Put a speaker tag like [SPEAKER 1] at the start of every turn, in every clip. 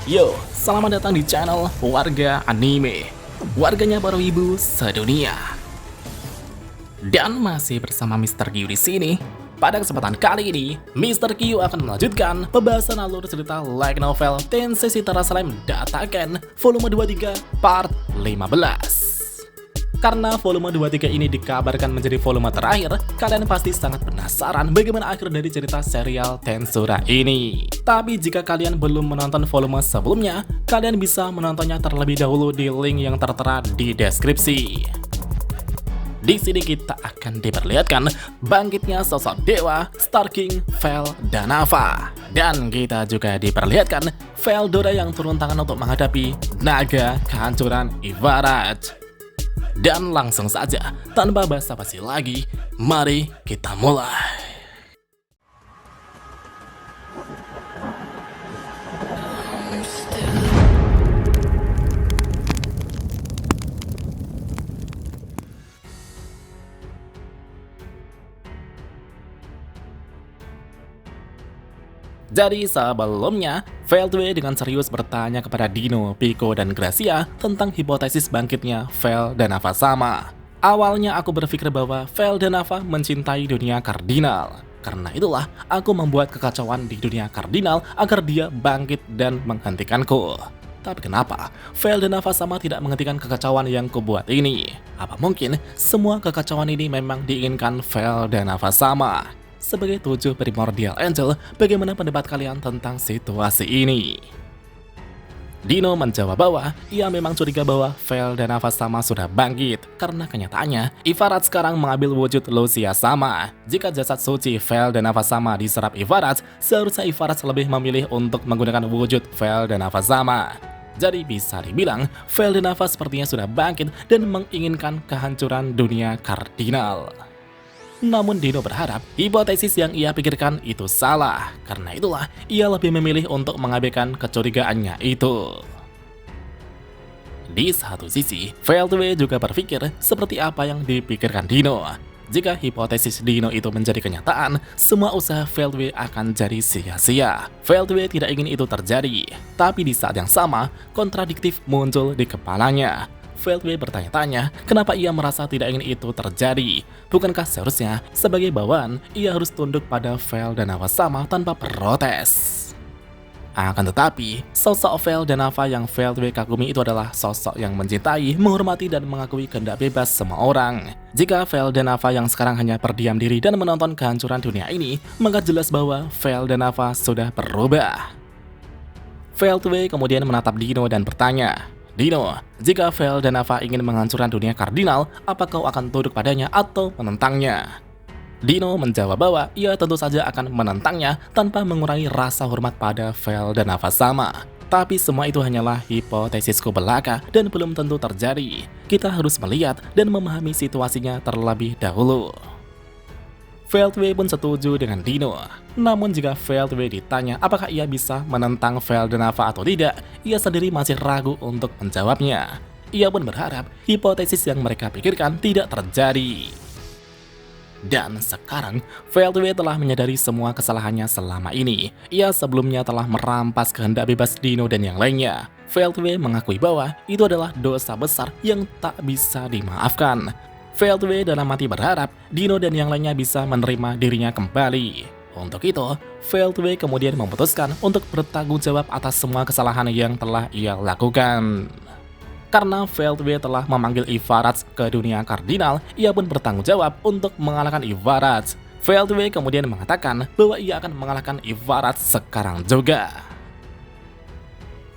[SPEAKER 1] Yo, selamat datang di channel Warga Anime, warganya para wibu sedunia. Dan masih bersama Mr. Q di sini. Pada kesempatan kali ini, Mr. Q akan melanjutkan pembahasan alur cerita light novel Tensei Shitara Slime Dataken volume 23 part 15. Karena volume 23 ini dikabarkan menjadi volume terakhir, kalian pasti sangat penasaran bagaimana akhir dari cerita serial Tensura ini. Tapi jika kalian belum menonton volume sebelumnya, kalian bisa menontonnya terlebih dahulu di link yang tertera di deskripsi. Di sini kita akan diperlihatkan bangkitnya sosok dewa Star King Veldanafa. Dan kita juga diperlihatkan Veldora yang turun tangan untuk menghadapi naga kehancuran Ivarat. Dan langsung saja, tanpa basa-basi lagi, mari kita mulai. Jadi sebelumnya, Veldwe dengan serius bertanya kepada Dino, Pico, dan Gracia tentang hipotesis bangkitnya Veldanafa sama. Awalnya aku berpikir bahwa Veldanafa mencintai dunia kardinal. Karena itulah aku membuat kekacauan di dunia kardinal agar dia bangkit dan menghentikanku. Tapi kenapa Veldanafa sama tidak menghentikan kekacauan yang kubuat ini? Apa mungkin semua kekacauan ini memang diinginkan Veldanafa sama? Sebagai 7 primordial angel, bagaimana pendapat kalian tentang situasi ini? Dino menjawab bahwa ia memang curiga bahwa Veldanafa sama sudah bangkit karena kenyataannya Ivarat sekarang mengambil wujud Lucia sama. Jika jasad suci Veldanafa sama diserap Ivarat, seharusnya Ivarat lebih memilih untuk menggunakan wujud Veldanafa sama. Jadi bisa dibilang Veldanafa sepertinya sudah bangkit dan menginginkan kehancuran dunia kardinal. Namun Dino berharap hipotesis yang ia pikirkan itu salah. Karena itulah ia lebih memilih untuk mengabaikan kecurigaannya itu. Di satu sisi, Veldwe juga berpikir seperti apa yang dipikirkan Dino. Jika hipotesis Dino itu menjadi kenyataan, semua usaha Veldwe akan jadi sia-sia. Veldwe tidak ingin itu terjadi. Tapi di saat yang sama, kontradiktif muncul di kepalanya. Veldwe bertanya-tanya kenapa ia merasa tidak ingin itu terjadi. Bukankah seharusnya sebagai bawahan ia harus tunduk pada Veldanafa sama tanpa protes? Akan tetapi, sosok Veldanafa yang Veldwe kagumi itu adalah sosok yang mencintai, menghormati, dan mengakui kehendak bebas semua orang. Jika Veldanafa yang sekarang hanya berdiam diri dan menonton kehancuran dunia ini, maka jelas bahwa Veldanafa sudah berubah. Veldwe kemudian menatap Dino dan bertanya, Dino, jika Veldanafa ingin menghancurkan dunia kardinal, apa kau akan tunduk padanya atau menentangnya? Dino menjawab bahwa ia tentu saja akan menentangnya tanpa mengurangi rasa hormat pada Veldanafa sama. Tapi semua itu hanyalah hipotesisku belaka dan belum tentu terjadi. Kita harus melihat dan memahami situasinya terlebih dahulu. Veldwe pun setuju dengan Dino. Namun jika Veldwe ditanya apakah ia bisa menentang Veldanafa atau tidak, ia sendiri masih ragu untuk menjawabnya. Ia pun berharap hipotesis yang mereka pikirkan tidak terjadi. Dan sekarang, Veldwe telah menyadari semua kesalahannya selama ini. Ia sebelumnya telah merampas kehendak bebas Dino dan yang lainnya. Veldwe mengakui bahwa itu adalah dosa besar yang tak bisa dimaafkan. Veldwe dalam hati berharap Dino dan yang lainnya bisa menerima dirinya kembali. Untuk itu, Veldwe kemudian memutuskan untuk bertanggung jawab atas semua kesalahan yang telah ia lakukan. Karena Veldwe telah memanggil Ivarat ke dunia kardinal, ia pun bertanggung jawab untuk mengalahkan Ivarat. Veldwe kemudian mengatakan bahwa ia akan mengalahkan Ivarat sekarang juga.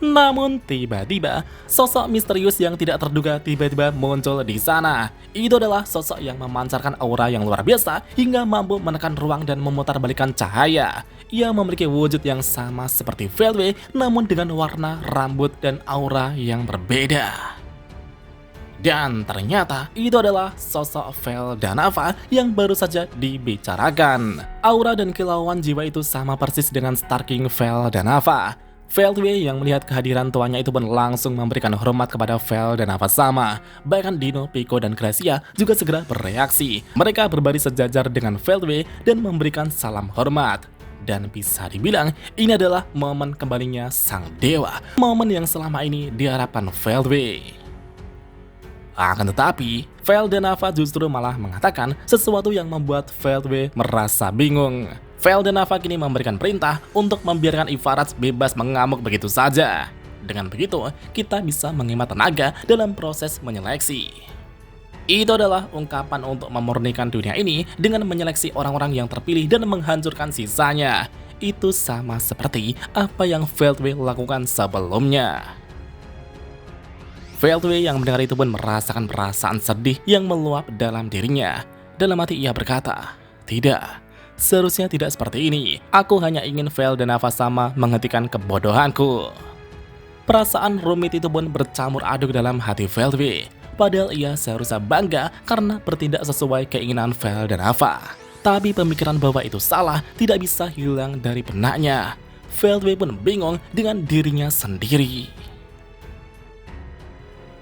[SPEAKER 1] Namun tiba-tiba, sosok misterius yang tidak terduga tiba-tiba muncul di sana. Itu adalah sosok yang memancarkan aura yang luar biasa hingga mampu menekan ruang dan memutarbalikkan cahaya. Ia memiliki wujud yang sama seperti Veldwe, namun dengan warna, rambut, dan aura yang berbeda. Dan ternyata itu adalah sosok Veldanafa yang baru saja dibicarakan. Aura dan kilauan jiwa itu sama persis dengan Star King Veldanafa. Veldwe yang melihat kehadiran tuannya itu pun langsung memberikan hormat kepada Veldanafa sama. Bahkan Dino, Pico, dan Gracia juga segera bereaksi. Mereka berbaris sejajar dengan Veldwe dan memberikan salam hormat. Dan bisa dibilang ini adalah momen kembalinya sang dewa, momen yang selama ini diharapkan Veldway. Akan tetapi, Vel dan Ava justru malah mengatakan sesuatu yang membuat Veldway merasa bingung. Vel dan Ava kini memberikan perintah untuk membiarkan Ivarats bebas mengamuk begitu saja. Dengan begitu, kita bisa menghemat tenaga dalam proses menyeleksi. Itu adalah ungkapan untuk memurnikan dunia ini dengan menyeleksi orang-orang yang terpilih dan menghancurkan sisanya. Itu sama seperti apa yang Veldway lakukan sebelumnya. Veldway yang mendengar itu pun merasakan perasaan sedih yang meluap dalam dirinya. Dalam hati ia berkata, "Tidak, seharusnya tidak seperti ini. Aku hanya ingin Vel dan Ava sama menghentikan kebodohanku." Perasaan rumit itu pun bercampur aduk dalam hati Veldway. Padahal ia seharusnya bangga karena bertindak sesuai keinginan Vel dan Ava. Tapi pemikiran bahwa itu salah tidak bisa hilang dari benaknya. Veldway pun bingung dengan dirinya sendiri.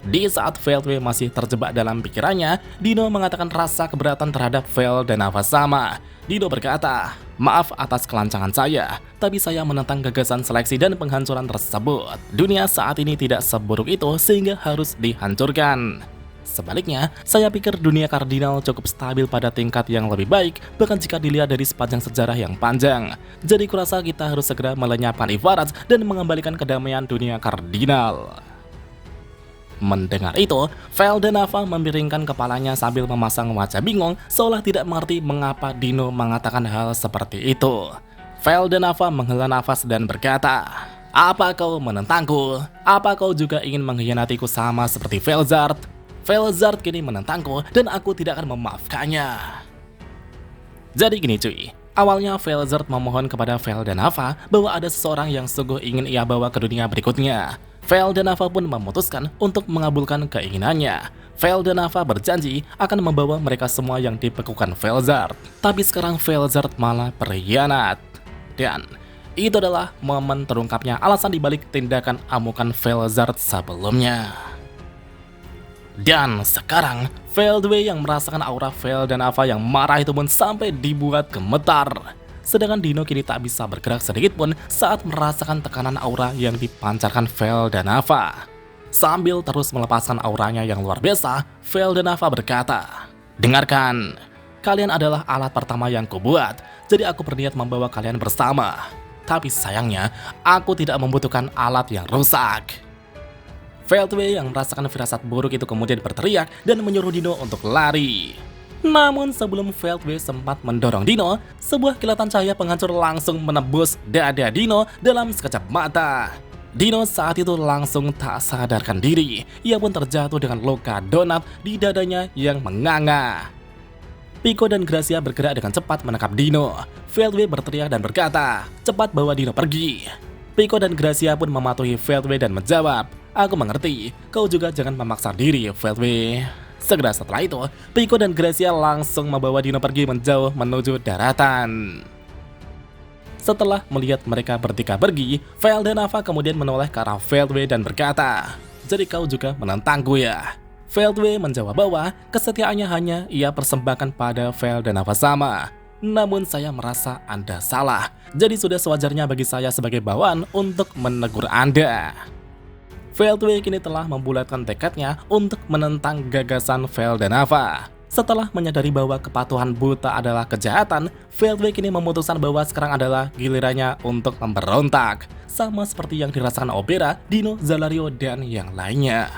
[SPEAKER 1] Di saat Veldway masih terjebak dalam pikirannya, Dino mengatakan rasa keberatan terhadap Vel dan Ava sama. Dino berkata, "Maaf atas kelancangan saya, tapi saya menentang gagasan seleksi dan penghancuran tersebut. Dunia saat ini tidak seburuk itu sehingga harus dihancurkan. Sebaliknya, saya pikir dunia kardinal cukup stabil pada tingkat yang lebih baik, bahkan jika dilihat dari sepanjang sejarah yang panjang. Jadi kurasa kita harus segera melenyapkan Ivarats dan mengembalikan kedamaian dunia kardinal." Mendengar itu, Vel dan Ava memiringkan kepalanya sambil memasang wajah bingung, seolah tidak mengerti mengapa Dino mengatakan hal seperti itu. Vel dan Ava menghela nafas dan berkata, "Apa kau menentangku? Apa kau juga ingin mengkhianatiku sama seperti Velzard? Velzard kini menentangku dan aku tidak akan memaafkannya." Jadi gini cuy, awalnya Velzard memohon kepada Vel dan Ava bahwa ada seseorang yang sungguh ingin ia bawa ke dunia berikutnya. Vel dan Ava pun memutuskan untuk mengabulkan keinginannya. Vel dan Ava berjanji akan membawa mereka semua yang dibekukan Velzard. Tapi sekarang Velzard malah berkhianat. Dan itu adalah momen terungkapnya alasan dibalik tindakan amukan Velzard sebelumnya. Dan sekarang, Veldway yang merasakan aura Vel dan Ava yang marah itu pun sampai dibuat gemetar. Sedangkan Dino kini tak bisa bergerak sedikit pun saat merasakan tekanan aura yang dipancarkan Vel dan Ava. Sambil terus melepaskan auranya yang luar biasa, Vel dan Ava berkata, "Dengarkan, kalian adalah alat pertama yang kubuat, jadi aku berniat membawa kalian bersama. Tapi sayangnya, aku tidak membutuhkan alat yang rusak." Veldway yang merasakan firasat buruk itu kemudian berteriak dan menyuruh Dino untuk lari. Namun sebelum Veldway sempat mendorong Dino, sebuah kilatan cahaya penghancur langsung menembus dada Dino dalam sekejap mata. Dino saat itu langsung tak sadarkan diri. Ia pun terjatuh dengan luka donat di dadanya yang menganga. Pico dan Gracia bergerak dengan cepat menangkap Dino. Veldway berteriak dan berkata, "Cepat bawa Dino pergi." Pico dan Gracia pun mematuhi Veldway dan menjawab, "Aku mengerti, kau juga jangan memaksa diri, Veldway." Segera setelah itu, Pico dan Gracia langsung membawa Dino pergi menjauh menuju daratan. Setelah melihat mereka bertiga pergi, Vel dan Ava kemudian menoleh ke arah Veldway dan berkata, "Jadi kau juga menentangku ya?" Veldway menjawab bahwa kesetiaannya hanya ia persembahkan pada Vel dan Ava sama. "Namun saya merasa Anda salah, jadi sudah sewajarnya bagi saya sebagai bawahan untuk menegur Anda." Veldway kini telah membulatkan tekadnya untuk menentang gagasan Vel dan Ava. Setelah menyadari bahwa kepatuhan buta adalah kejahatan, Veldway kini memutuskan bahwa sekarang adalah gilirannya untuk memberontak. Sama seperti yang dirasakan Obera, Dino, Zalario, dan yang lainnya.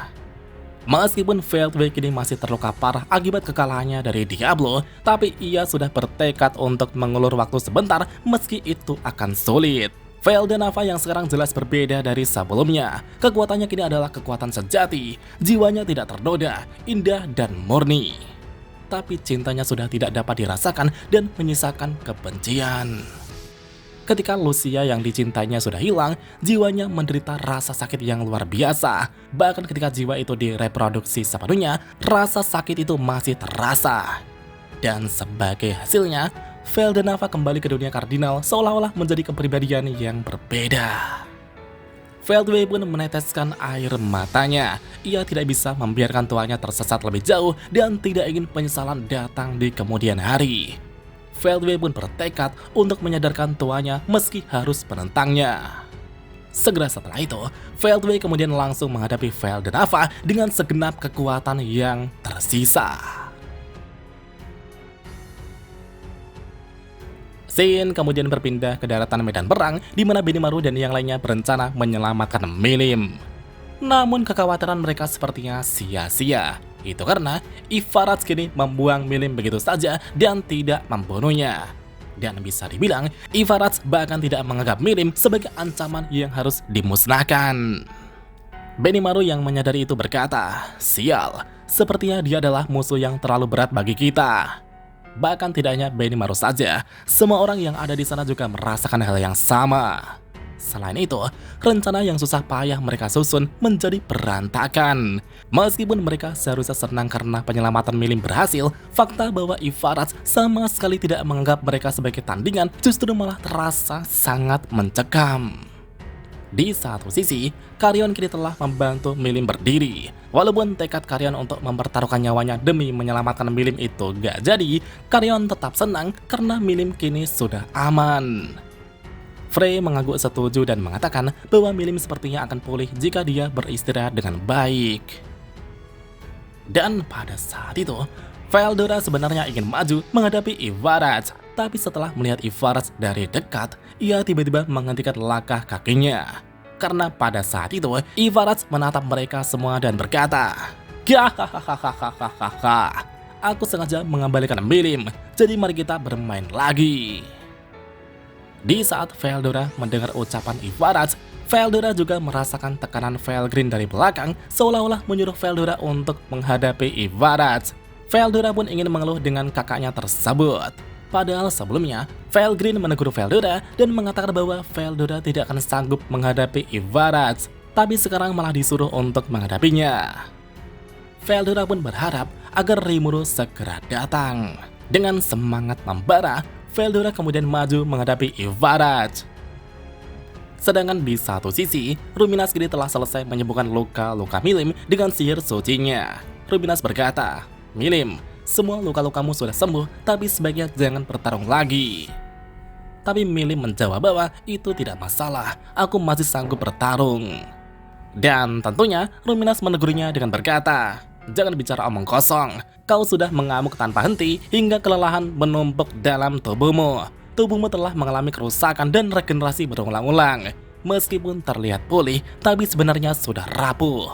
[SPEAKER 1] Meskipun Veldway kini masih terluka parah akibat kekalahannya dari Diablo, tapi ia sudah bertekad untuk mengulur waktu sebentar meski itu akan sulit. Vel dan Ava yang sekarang jelas berbeda dari sebelumnya. Kekuatannya kini adalah kekuatan sejati. Jiwanya tidak ternoda, indah dan murni. Tapi cintanya sudah tidak dapat dirasakan dan menyisakan kebencian. Ketika Lucia yang dicintainya sudah hilang, jiwanya menderita rasa sakit yang luar biasa. Bahkan ketika jiwa itu direproduksi sepenuhnya, rasa sakit itu masih terasa. Dan sebagai hasilnya, Vel dan Ava kembali ke dunia kardinal seolah-olah menjadi kepribadian yang berbeda. Veldway pun meneteskan air matanya. Ia tidak bisa membiarkan tuanya tersesat lebih jauh dan tidak ingin penyesalan datang di kemudian hari. Veldway pun bertekad untuk menyadarkan tuanya meski harus menentangnya. Segera setelah itu, Veldway kemudian langsung menghadapi Vel dan Ava dengan segenap kekuatan yang tersisa. Scene kemudian berpindah ke daratan medan perang di mana Benimaru dan yang lainnya berencana menyelamatkan Milim. Namun kekhawatiran mereka sepertinya sia-sia. Itu karena Ivarats kini membuang Milim begitu saja dan tidak membunuhnya. Dan bisa dibilang, Ivarats bahkan tidak menganggap Milim sebagai ancaman yang harus dimusnahkan. Benimaru yang menyadari itu berkata, "Sial, sepertinya dia adalah musuh yang terlalu berat bagi kita." Bahkan tidak hanya Benimaru saja, semua orang yang ada di sana juga merasakan hal yang sama. Selain itu, rencana yang susah payah mereka susun menjadi berantakan. Meskipun mereka seharusnya senang karena penyelamatan Milim berhasil, fakta bahwa Ivarats sama sekali tidak menganggap mereka sebagai tandingan justru malah terasa sangat mencekam. Di satu sisi, Carrion kini telah membantu Milim berdiri. Walaupun tekad Carrion untuk mempertaruhkan nyawanya demi menyelamatkan Milim itu gak jadi, Carrion tetap senang karena Milim kini sudah aman. Frey mengangguk setuju dan mengatakan bahwa Milim sepertinya akan pulih jika dia beristirahat dengan baik. Dan pada saat itu, Veldora sebenarnya ingin maju menghadapi Ivarats, tapi setelah melihat Ivarats dari dekat, ia tiba-tiba menghentikan langkah kakinya. Karena pada saat itu, Ivarats menatap mereka semua dan berkata, "Hahaha, aku sengaja mengembalikan Milim, jadi mari kita bermain lagi." Di saat Veldora mendengar ucapan Ivarats, Veldora juga merasakan tekanan Velgrin dari belakang, seolah-olah menyuruh Veldora untuk menghadapi Ivarats. Veldora pun ingin mengeluh dengan kakaknya tersebut. Padahal sebelumnya, Velgrin menegur Veldora dan mengatakan bahwa Veldora tidak akan sanggup menghadapi Ivarats, tapi sekarang malah disuruh untuk menghadapinya. Veldora pun berharap agar Rimuru segera datang. Dengan semangat membara, Veldora kemudian maju menghadapi Ivarats. Sedangkan di satu sisi, Ruminas kini telah selesai menyembuhkan luka-luka Milim dengan sihir sucinya. Ruminas berkata, "Milim, semua luka-lukamu sudah sembuh, tapi sebaiknya jangan bertarung lagi." Tapi Milim menjawab bahwa itu tidak masalah, aku masih sanggup bertarung. Dan tentunya Ruminas menegurnya dengan berkata, "Jangan bicara omong kosong. Kau sudah mengamuk tanpa henti hingga kelelahan menumpuk dalam tubuhmu. Tubuhmu telah mengalami kerusakan dan regenerasi berulang-ulang. Meskipun terlihat pulih, tapi sebenarnya sudah rapuh."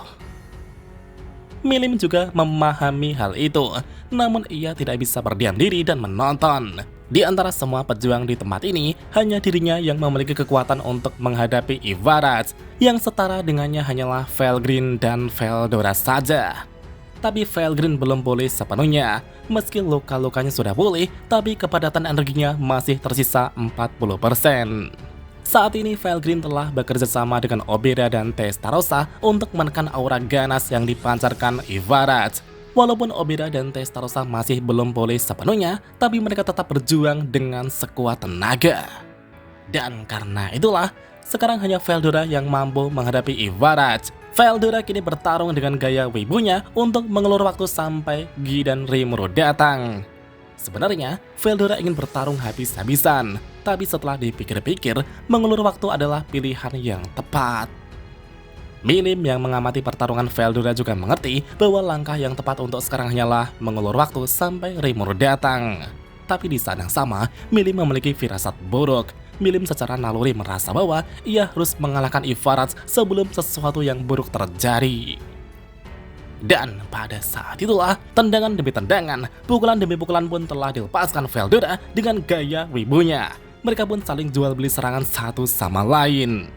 [SPEAKER 1] Milim juga memahami hal itu, namun ia tidak bisa berdiam diri dan menonton. Di antara semua pejuang di tempat ini, hanya dirinya yang memiliki kekuatan untuk menghadapi Ivarats, yang setara dengannya hanyalah Velgrin dan Veldora saja. Tapi Velgrin belum pulih sepenuhnya. Meski luka-lukanya sudah pulih, tapi kepadatan energinya masih tersisa 40%. Saat ini Velgrin telah bekerja sama dengan Obira dan Testarossa untuk menekan aura ganas yang dipancarkan Ivarats. Walaupun Obira dan Testarossa masih belum pulih sepenuhnya, tapi mereka tetap berjuang dengan sekuat tenaga. Dan karena itulah, sekarang hanya Veldora yang mampu menghadapi Ivarats. Veldora kini bertarung dengan gaya wibunya untuk mengulur waktu sampai Gi dan Rimuru datang. Sebenarnya, Veldora ingin bertarung habis-habisan, tapi setelah dipikir-pikir, mengulur waktu adalah pilihan yang tepat. Milim yang mengamati pertarungan Veldora juga mengerti bahwa langkah yang tepat untuk sekarang hanyalah mengulur waktu sampai Rimuru datang. Tapi di saat yang sama, Milim memiliki firasat buruk. Milim secara naluri merasa bahwa ia harus mengalahkan Ivarats sebelum sesuatu yang buruk terjadi. Dan pada saat itulah, tendangan demi tendangan, pukulan demi pukulan pun telah dilepaskan Veldora dengan gaya wibunya. Mereka pun saling jual beli serangan satu sama lain.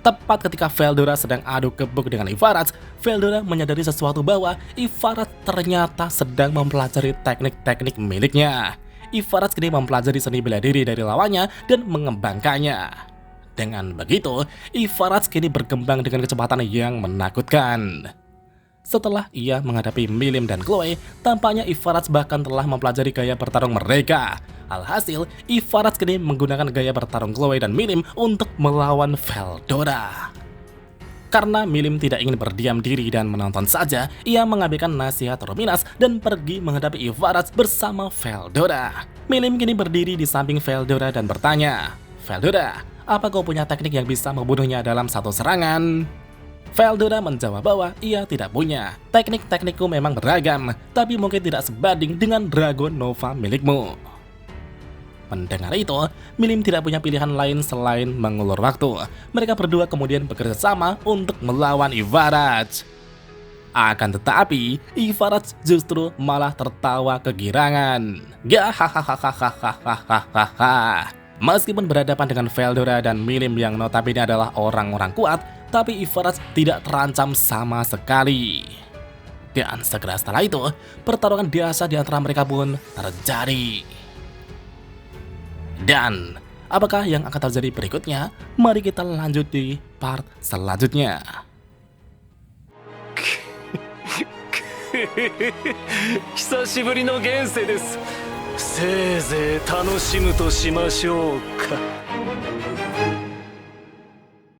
[SPEAKER 1] Tepat ketika Veldora sedang adu gebuk dengan Ivarats, Veldora menyadari sesuatu bahwa Ivarats ternyata sedang mempelajari teknik-teknik miliknya. Ivarats kini mempelajari seni bela diri dari lawannya dan mengembangkannya. Dengan begitu, Ivarats kini berkembang dengan kecepatan yang menakutkan. Setelah ia menghadapi Milim dan Chloe, tampaknya Ivarats bahkan telah mempelajari gaya bertarung mereka. Alhasil, Ivarats kini menggunakan gaya bertarung Chloe dan Milim untuk melawan Veldora. Karena Milim tidak ingin berdiam diri dan menonton saja, ia mengabaikan nasihat Ruminas dan pergi menghadapi Ivaraj bersama Veldora. Milim kini berdiri di samping Veldora dan bertanya, "Veldora, apa kau punya teknik yang bisa membunuhnya dalam satu serangan?" Veldora menjawab bahwa ia tidak punya. "Teknik-teknikku memang beragam, tapi mungkin tidak sebanding dengan Dragon Nova milikmu." Mendengar itu, Milim tidak punya pilihan lain selain mengulur waktu. Mereka berdua kemudian bekerja sama untuk melawan Ivaraj. Akan tetapi, Ivaraj justru malah tertawa kegirangan. Gahahaha. Meskipun berhadapan dengan Veldora dan Milim yang notabene adalah orang-orang kuat, tapi Ivaraj tidak terancam sama sekali. Dan segera setelah itu, pertarungan biasa di antara mereka pun terjadi. Dan apakah yang akan terjadi berikutnya? Mari kita lanjut di part selanjutnya.
[SPEAKER 2] 久しぶりの現世です。せいぜい楽しむとしましょうか。